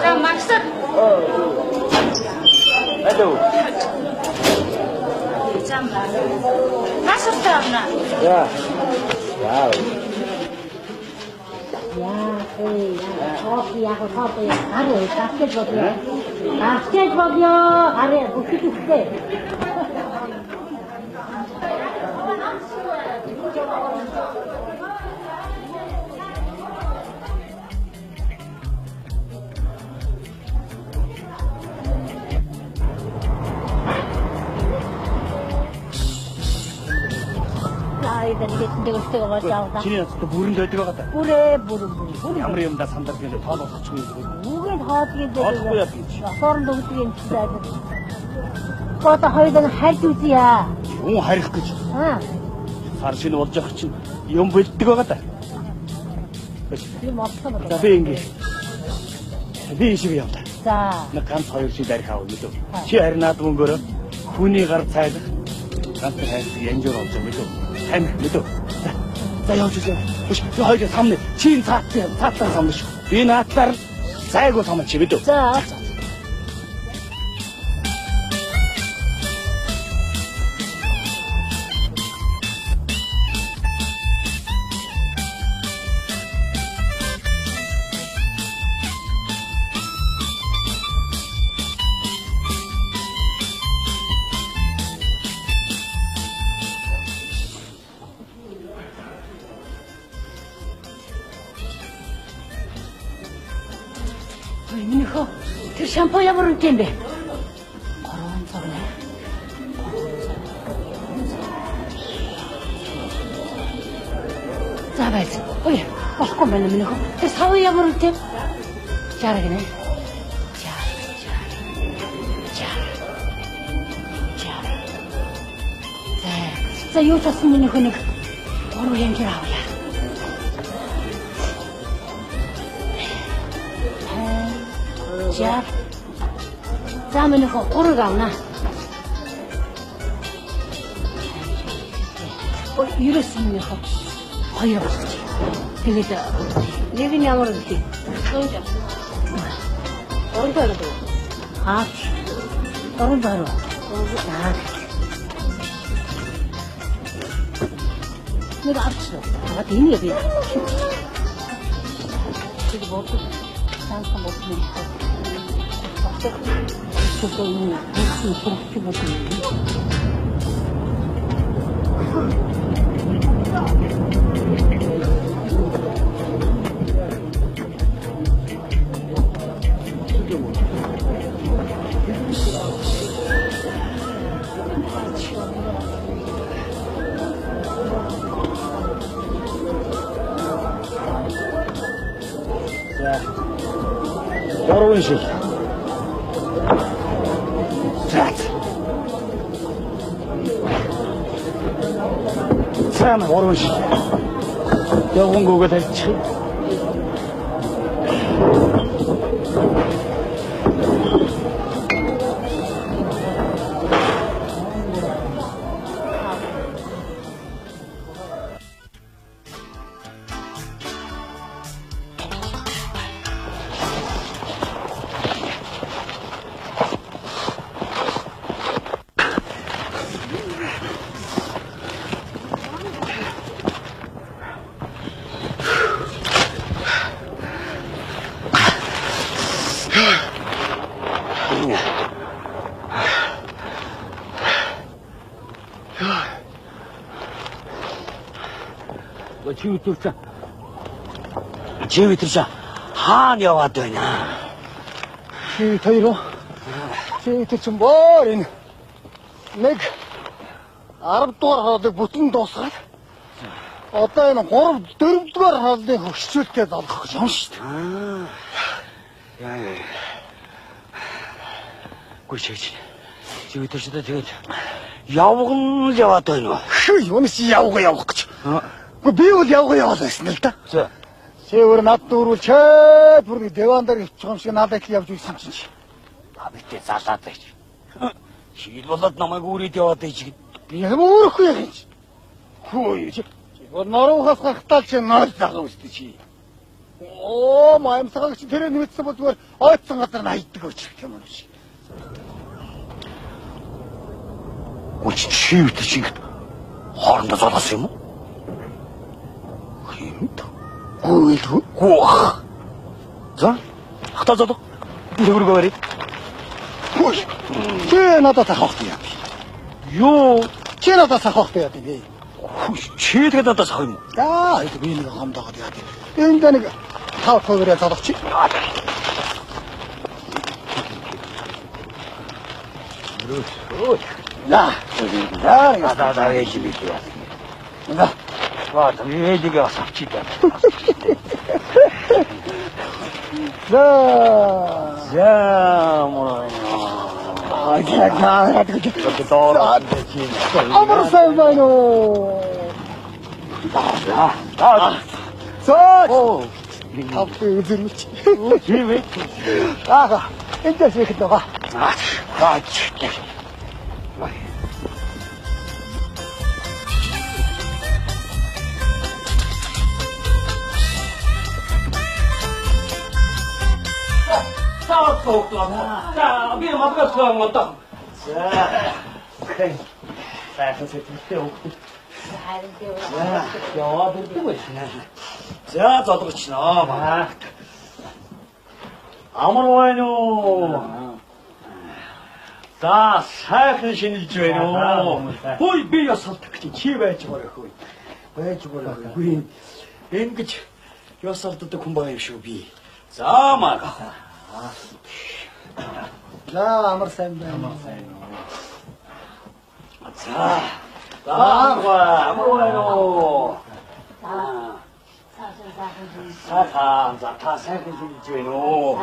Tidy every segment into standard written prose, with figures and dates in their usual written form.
За Максад. Алло. Зам. Насртаана. Я. Яа. Арай тасгаж бодлоо. Тасгаж бодлоо. Арай бүхэл үхтэй. Чиний надад бүрэн дэдэг байгаа даа. Бүрэн. Ямар юм да сандарч байгаа тоол болгочих юм бэ? Үгээд хоодгийг Тоолохгүй яа гэж. Осоорн дөгдөг юм чи зайд. Гото хоёрын харж үзье. Хүн харих гэж. Сар шинэ болж явах чинь юм бэлддэг байгаа даа. юм олсон байна. За би ингэ. Би ишиг явлаа. За. Нэг ганц хоёр шиг дарих аав мэдв. Чи харин наад мөнгөөрөө хүний гар цайлах ганц хайр янжуур олж мэдв. Тань мэдв. За явж үзье. Биш би хоёрын самны чинь цаатан самны шүү. Би наадлаар зайгүй самч мэдв. За. Минийхөө тэр шампунь ямар үнэтэй юм бэ? 3 цаг нэ. За байц. Ой, болохгүй байна минийхөө. Тэр сав ямар үнэтэй? 60 гинэ. 60. За юу ч болсон минийхөө нэг 3 янжир авъя. За минийхөө 3 авна. Ой, ерөөс минийхөө 2 болчих. Тэгээд нэг нь ямар үлээ? 3 байна. Аа. 3 байна. Аа. Нэг авчихсан. Аа тийм ээ. Тэг бодлоо. Сансан бодлоо. Что-то не Здорово, Ишик. Цаана орвош. Явгонгүйгээ тавьчих. Чи өтөрч хаана яваад байна? Чи хоёроо. Чи өтөрч боор энэ нэг 10 дугаар хоолыг бүтэн дуусгаад одоо энэ 3 4 дугаар хоолны хөшчүүлтэд олох гэж юм шүү дээ. Яа. Гүшээч. Чи өтөрч тэгээд явган л яваад байна уу? Юу юм чи явах гэж. Би бол явах байсан л да. Шэвэр над дөрвөлчээд бүр диван дээр өвчих юм шиг надад их явж ирсэн чинь. Та битээ залаад байж. Шил болоод намайг үрээд яваад ич. Би юм өөрөхгүй юм чи. Хөөе чи. Норуугаас гахтал чи ноос дагав үстэй чи. Оо маямсааг чи тэр нэмэтсэн бол зүгээр ойцсон газар нь хайдаг өч юм уу чи. Үч чи юу чи хоорондоо золоос юм уу? Хинт. Гоох. За. Хата зодо. Бүргөө барь. Хөөе. Чи надад тахах юм. Юу? Чи надад тахах яа тийм. Чи тэгээд надаас авах юм уу? Аа, это би нэг хамдаад яа тийм. Энд нэг 5% залах чи. Да. Да, я тебе говорю. Да. Вот, я тебе говорю, Да. За, мой. Амар сайн байна уу? Оо. Тавтай үзэрч. Живэ. Аа. Энд дээр хийх байгаа. 자, 비 맞고 들어간 것도. 자, 그래. 자, 선생님 때 여와들 뜨고 있네. 자, 저도 치나 봐. 아무로 와요. 자, 사큰 신이 줘요. 보이 비어서 특히 집에 집어려 거기. 왜 집어려 거기? 우리 엔그치 여살도 또 kumbaga 쇼비. 자, 마가. За амар сайн байна. 자, 아무로 사상, 다 사근신이 줘요.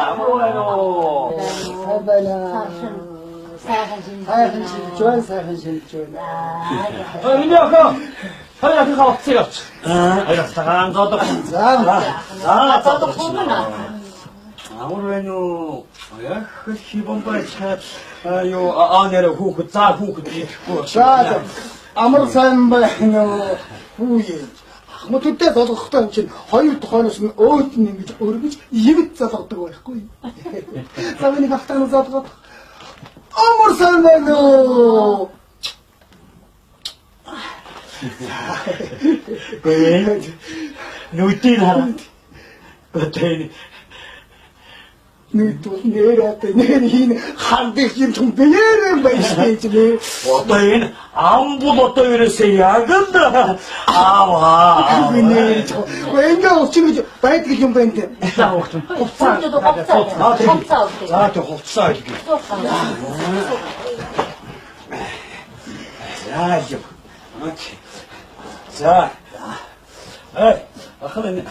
아무로 сайн байна. сайхан 좋은 сайхан 좋은. 민혁아, 현이야 그거 없어요. 알았어, 저도. 자, 저도 보면 아무래도 그 기본발 차, 요 안에를 후그 짜 후그 뒤. За амар сайн байна. Хүүе. Мо төдөө залгахтай юм чинь хоёр тохойноос нь өөд нь ингэж өргөж ивэт залгадаг байхгүй. За миний хахтаа залгаад амар сайн байна. 왜? 누띠 나라. 어때? 누도 내려왔대. 내리는 한백심 좀 배를 마시지. 어떤 아무도 또 이랬어요. 야근다. 아와. 그네 저 왠가 없지는 바이트 좀 벤데. 홉사. 저도 홉사. 자, 저 홉사 이게. 자, 이제 오케이. 자, 하면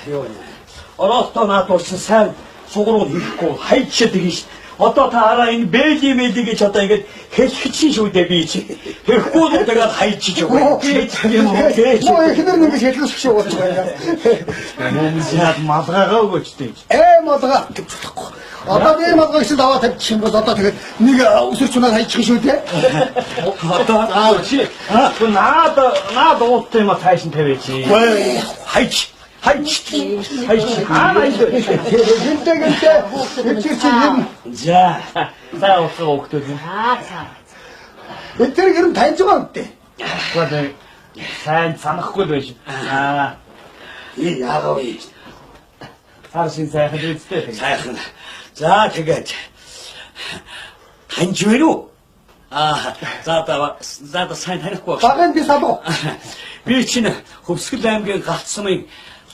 어떻게 나도 산 속으로 입고 하이치 되기 어떻다 알아 이 매기매기게 쳤다 이게 해치치 쇼 대비지 해고도 내가 하이치 줘. 뭐 힘든 게 제일 쉽죠 어떡하냐. 냄새 마다가고 있지. 마다가. Одоо би мадгаа гэсэн даваа тавьчих юм бол одоо тэгээд нэг өсөрч унаад хайчих шүү дээ. Одоо чи наад ууттай юм таашин тавьчих. Хайч. Гэнтэй юм. За. За уусаа өгтөө. Тэр гэрэн таньж байгаа үстэй. 그런데 сайн санахгүй байж. И яагаад вэ? Харшин сайхан үстэй. сайхан. За тэгээд таньж байна уу? За сайн танихгүй байна. Багын би салуу. Би чинь Хөвсгөл аймгийн Галцсамын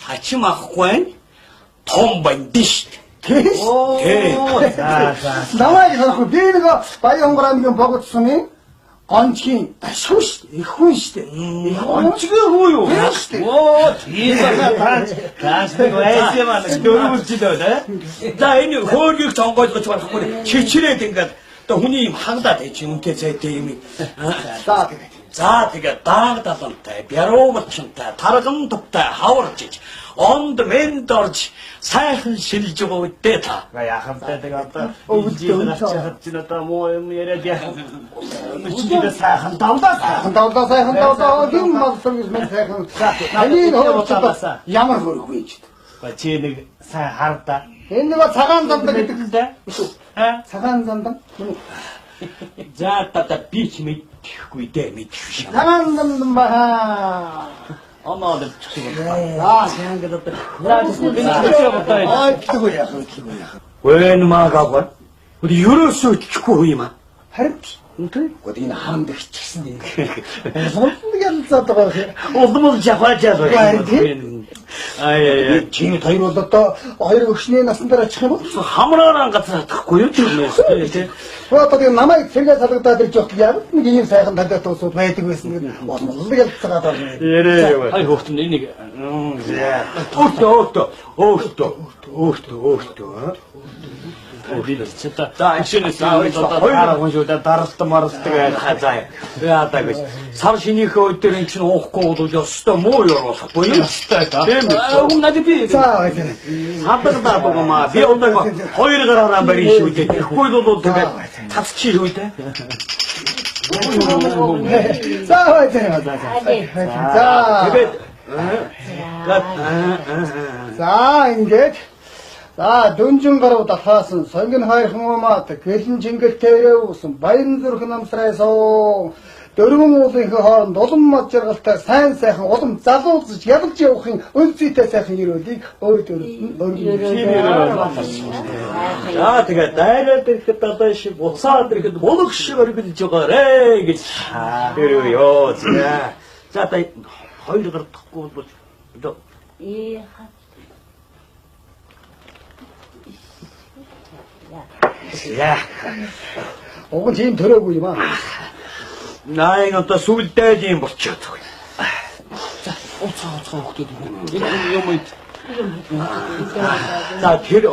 Хачим ахгүй байна. Том бандиш. За. Намайг санахгүй би нэг Баян хонгор аймгийн Богдсамын гончгийн шүүш их хүн штэ. онцгой хүү юу? Оо, тийм таасдаг байсмаа дөрвөлжлөө нэ. За энэ хөөргийг сонгойлгож болохгүй. Чичрээд ингээд одоо хүний юм хагдаад байж юм үнтэй зайтай юм. За тэгээд За тэгээ дааг далантай, бяруугалчтай, тарган тувтай хаварж иж, онд мэнд орж сайхан шилж байгаа үедээ та. Яхамтай тэгээ одоо өвөлдөө хачаад чинь одоо муу юм яриад яах. Үчигдээ сайхан давлаа. Сайхан давлаа. Гин малсан юм сайхан. Али хоолцоо ямар хөрөхгүй ч. Ба чи нэг сайн хардаа. Энэ нэг цагаан замдаг гэдэг л дээ. Цагаан замдаг. За тата би ч мэдхгүй дээ мэдхгүй шээ. Цагаан замдан баа. Оноо л чиг. Яангад одоо. Итгэхгүй яах вэ? Вэн магаав. Үгүй ерөөсөө итгэхгүй юм аа. Харин Гот энэ хаанд хичсэн юм. Сонсон ялцаад байгаа юм. Улмал жаваажаад байна. Ай Чиний хоёр бол одоо хоёр өгшний насан дээр очих юм бол хамраараа газар атахгүй юу тийм. одоо тийм намайг сэргээ салгадаад ирж явах яг нэг ийм сайхан талтай туусууд байдаг байсан гэдэг болмол ялцаад байна. Ярээ юу. Хай хөөхтөн энийг өөртөө. За иншинээс Хоёр хүншүүдээ даралт маралдаг хазаа. Яадаг гэж. Сар шинийхээ үед дээр эн чинь уухгүй бол ёстой муу ёроолохгүй юу? Тийм. Өмнөд би. За хадагдаад байгаа. Би одоо хоёр гараараа барин шүү дээ. Тэгэхгүй бол тэгээд цацчих шүү дээ. Тэгээд За ингээд за дүнжин гарав дахаасан сонгин хайрхан умаат гэлэн жингэлтэй уусан баян зүрх намсрайсоо дөрвөн уулынхаа хооронд улам мод жаргалтай сайн сайхан улам залуулж ядалж явахын өнцгийтэй сайхан өрөөлийг за тэгээд дайраад ирэхэд одоо шиг буцаад ирэхэд булаг шиг өргөлж байгаарэ гэж тэрөө ёо. За та хоёр гардахгүй бол яа. уг нь тийм төрөөгүй юм аа. Найн одоо сүлдээд юм болчиход байна. За уцаа хөөхдөд юм ий. За тэр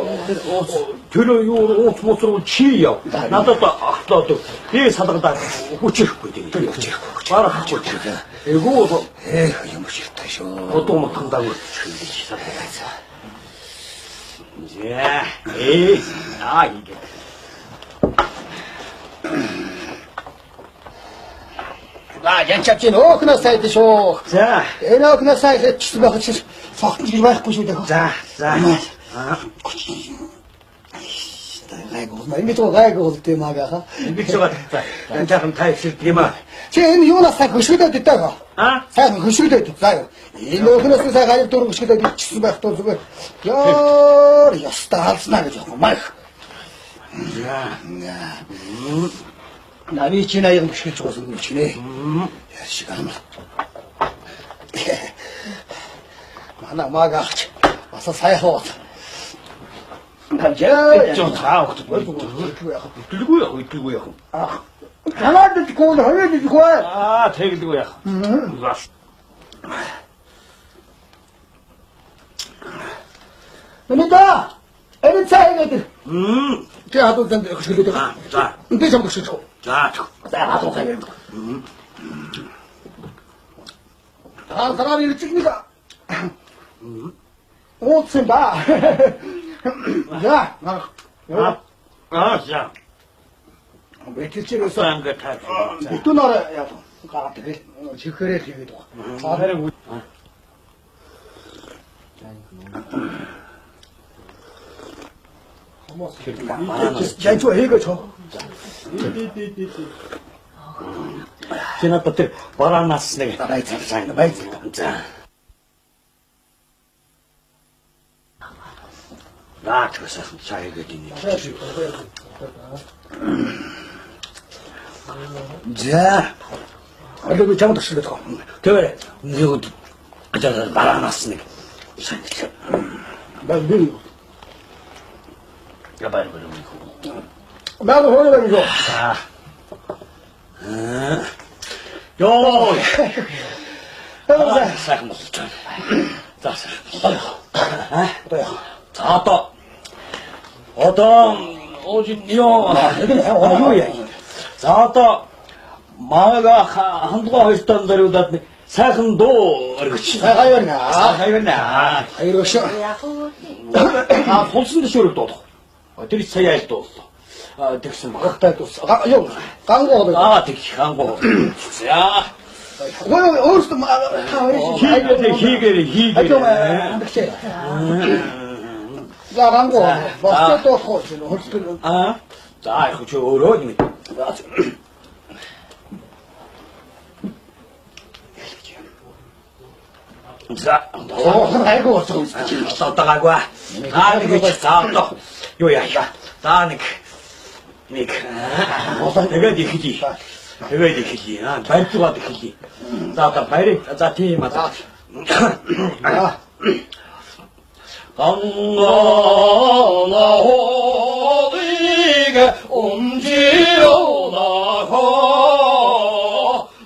юу ууц моцруу чи яв. Надад ахлаад би салгадаа хүчрэхгүй дээ. Барах хүчрэх. Эгөө юм шигтэй шүү. одуу матхандаа үргэлж салгадаа. Я и게. янчаач өөхнөөс сайд шүү. За Энэ өөхнөөс сайд ч байх чинь согтж байхгүй шүү дээ. за. гайгүй тийм аа. Би ч байгаа. Энэ жахан тайвширд юм аа. Чи энэ юунаас сайн хөшгөлөөд идэв. Сайн хөшгөлөөд. За юу. Энэ өөхнөөс сайн гайв дург хөшгөлөөд ичсэн байх тул зүгээр. Ёо, яста алснаа гэж юм мах. Нари чи наяг хөшгөлж байгаа юм чи нэ. Яшиг амар. Манай магаач. Бас сайхан. Хажаа цаахт итлгүй яах. Танаад кол хавьд ихгүй. Тэгэлгүй яах. Бас. Мэнийда энэ цайгаад. Тэ хадуу зэн хөшгөлөөд. За. Энэ ч юм хөшгөлж. За. хадуу цайгаад. Тараар ирчих нэг. Ууцсан ба. За. За. Бэтэлчээрээс Санга таа. битүүнээр яа гараад тэгэл чихээрээ тэгээд байгаа. Харин Янчуу хийгээ чоо. Чиний тэр бараанаас нэг Сайн. за. Наачгаас чайгээд ийн. За. Алуу чамд төшлөд байгаа. Тэр нэг ажаар бараанаас нэг сайн. Бэлбэл. Я баяр. Наад хоолой юм. За. Ёо. Сайхан болчихсон. За. За одоо ооч ёо. Юу яа. За одоо 마가 한두가 하셨다는 자료다 сайхан дуу өргөч. Хайварна. Хайроош. Тулсан дэшүүрэг дуудах. Тэр сая яаж дууллаа. Тэгсэн Гахтай тус. Юу, гангоо. тэг хангуу. За. Өөрөөсөө хийгэрээ. За гангоо. Бостой тоохоо чинь хөлтөр. За яг ч өөрөө юм. За, айгуу болсон. одоогаагүй. Нэг заавал юу яа. За нэг тэгээд ихлий. Тэгээд ихлий. Барьцуугаад ихлий. За одоо барь. За тийм аа. 강나호비가 옴지어나가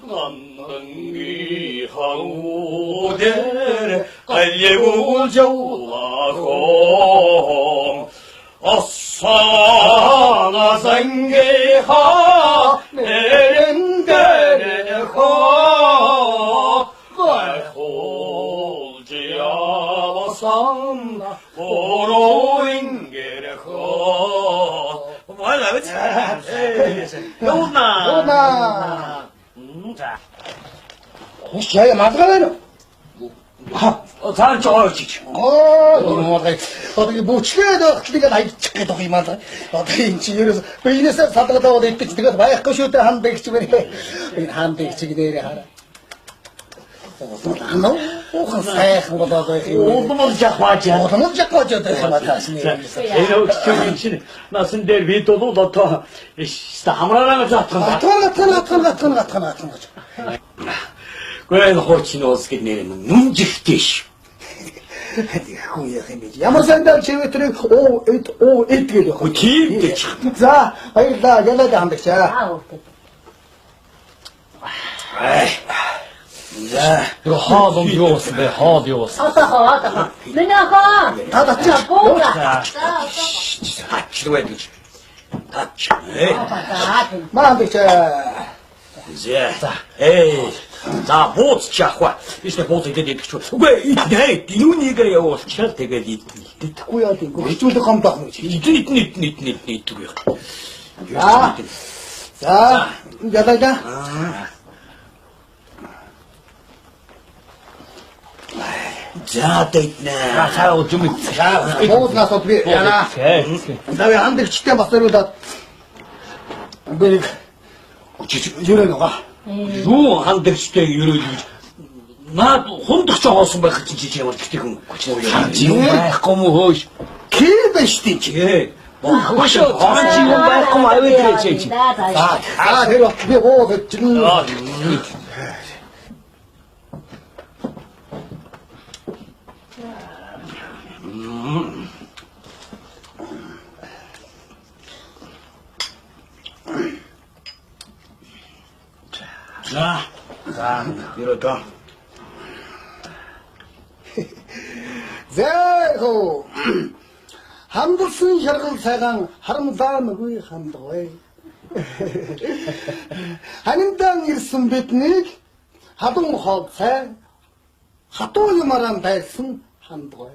남는기 하우데레 알레구저나고 어사나 생게하 내른데레하 홀지아바삼 오로잉게레하 뭐야 그치? 요나 자 혹시 맞가나요? 잘 저어지 어떻게 부치게도 그게 나이치게 더 이만다. 어떻게 인지여서 비즈니스 사다가 어디 있지? 내가 봐야 거시때 한 백치면 한 백치기 내려 하라. 너 오한사한 거다 그 오도못 잡아지 오도못 잡아줘 돼 맞다시네. 에로 키우긴 나선 될 위도도 넣다 아무라나 잡던다 나타나. 그래서 호치노 어떻게 내리면 눈직대시 ямар сандаа чивэтрийг эдгээд 그 뒤에 참 за баярлаа ялаад хандагчаа 자, 이거 하도 미워서 내 하도 미워서. 어서. 누나가. 닫았지? 뭐가? 기도해 주지. 닫지. 마한덕자 이제, 에이, 자, 보스 자화. 이제 보스 이제 되겠죠. 왜 이때 디우니가요? 차 되게 듣고야 돼. 그 이쪽도 감당. 이트고요. 자, 야다가. 자, 됐네. 자, 좀 자, 보스 가서 어떻게 야나. 나왜 한덕치때 맞서려다. 그 유래가. юу хандагчтай ерөөж наад хундах жоогоосон байх чинь чи ямар гэхдээ хүн юм байхгүй мó хөөш кир бэшти чи хош хоч юм байхгүй аваад ирээ чи тэр би боо чинь 자, 이러다. зэхо хамдсан шаргал сайхан харамсаа нүгий хамдгой ханиндан ирсэн биднийг хадун хоод сайн хатуу юмаран байсан хамдгой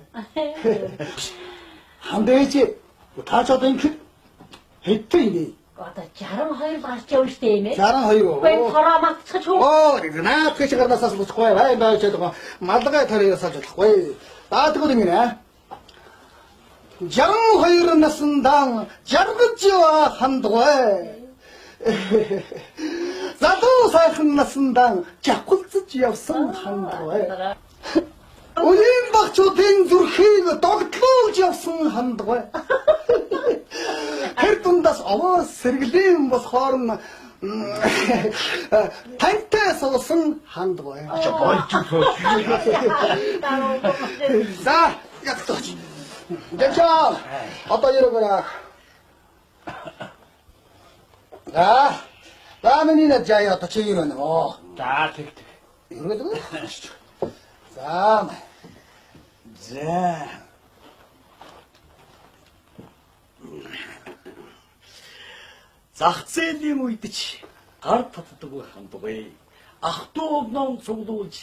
хамдээч таачаад энэ хэвтэй Одоо 62 гарч явж штэ юм ээ. 62. Гэн хороо магцчих шүү. Наад гэж гарнасаас буцахгүй бай байж байгаа. Малгай тарыгаас болохгүй. Даадгүй юм нэ. 62 насндаа жаргаж хандгай. Залуу сайхан наснда жавхалцж явсан хандгай. Өнийн багчуудын зүрхийг догтлуулж явсан хандгай. Тэр дундаас овоо сэргэлэн болохоор тантай суусан хандгай. За, ягтооч. Дэчаа. Одоо яригаараа. Миний нэ жаа одоо чи юу нэ? За, тэг. За. За. Зах зээлийн үед ч гар татдаг хандгай. Ах トゥ ном цуглуулж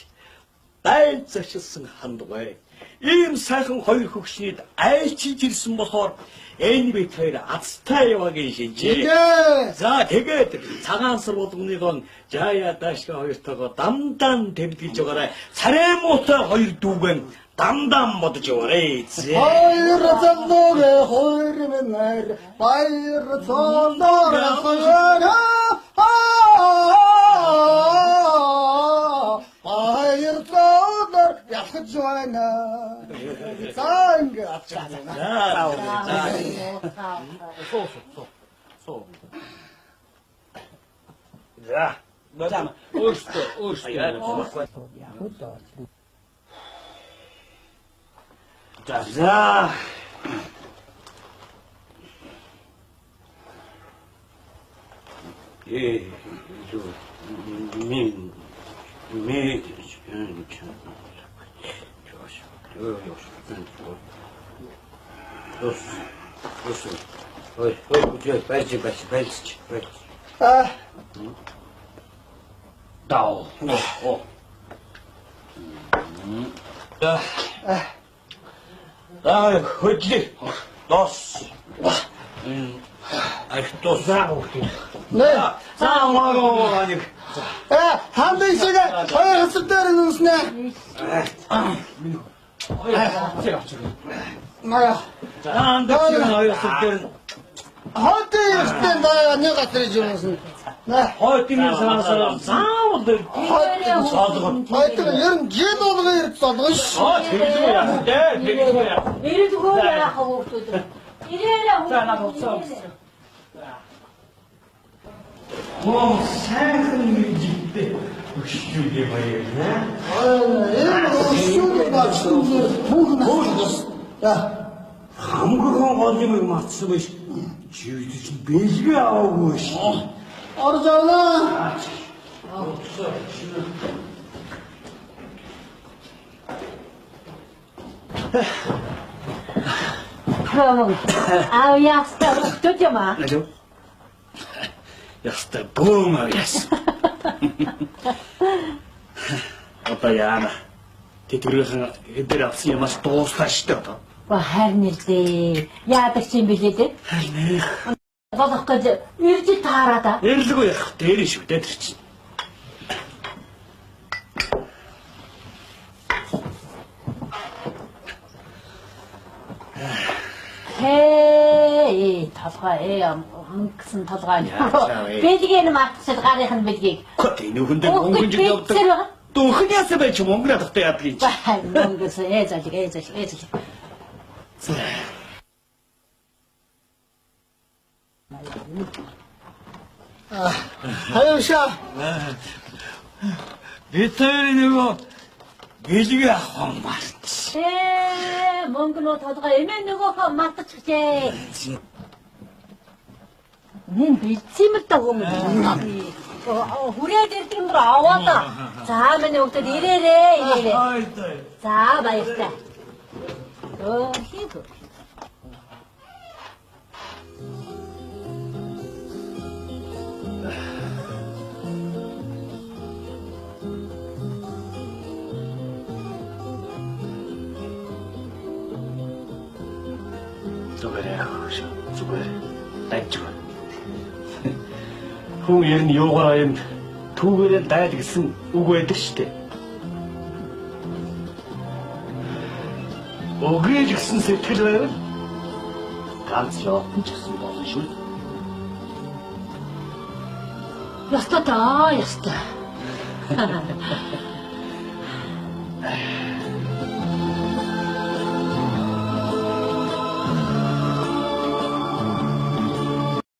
дай зашилсан хандгай. Ийм сайхан хоёр хөгшнийг айлчилж ирсэн болохоор энэ бит хоёр азтай яваагийн шинжээ. За тэгээд цагаан сар болгоныгоо Жая Дашка хоёртойгоо дамдаа тэмдэглэж байгаарай. Царай муутай хоёр дүүгэн дамдаа бодож яваарай. Хоёр залуугээ хоёр минар баяр цолоор хоёр баяр цолоор ялхаж байна. Цанг ачаана. За. Өөртөө. За. Дау. Хөдлөө. Дос. Ахтос. Нэ. Заамаагаа нэг. Хандын шиг хоёр хэсэг дээр нүснэ. Мая. Андаа хоёр хэсгээр Хатын ихтэй даа нэг гатэр жимсэн. хойтын санаасаа заавал Хойтын ер нь жин болгоо ирд солгоно шүү. тэгдэг яа. Тэгдэг яа. Ирээдүгөө яах хөвгүүд. Ирээрээ хөвгүүд. Оо сайхан мэжигтэй өшчүүгээ баяр наа. Энэ өшүүг багшгүй бүгд Хамгийн гол юм мартсан биш. Живдэж бэлгээ аваагүй шүү. орж авна. Аа ястаа төтөма. Алло. Яста бөөмөр яс. Одоо яана. Тэтгэрийн эдэр авсан юмас дуустаа штэ одоо. Харин нэрдээ. Яадаг юм бэлээ дээ. Харин Болох гэж ирж таараа. эрлэгөө явах дээр шүү дээ тэр чинь. Хээ толгой өнгөсөн толгой. Бэлгийг нь мартчихад гарынх нь бэлгийг. Côté нүхэндээ мөнгөн жиг явдаг. Дөхөн ясаа байж мөнгө надтай яадаг юм чи. Мөнгөс ээж. Хаяша. Битэр нөгөө бэлгээ авах марч. Мөнгө нөө толгой эмээ нөгөөхөө мартчихжээ. Нин бэлцэмэр та хүмүүс. Хүрээд ирдэг юм даа аваад. За миний хөлтөд ирээрээ. За баярлалаа. Хийх. Зүгээр дайчгаа. Хүн ер нь юугаараа юм түүгээрээ дайд гэсэн үг байдаг штэ. Өгөөл гэсэн сэтгэл байвал ганц явсан ч гэсэн болно шүү. Ястаа.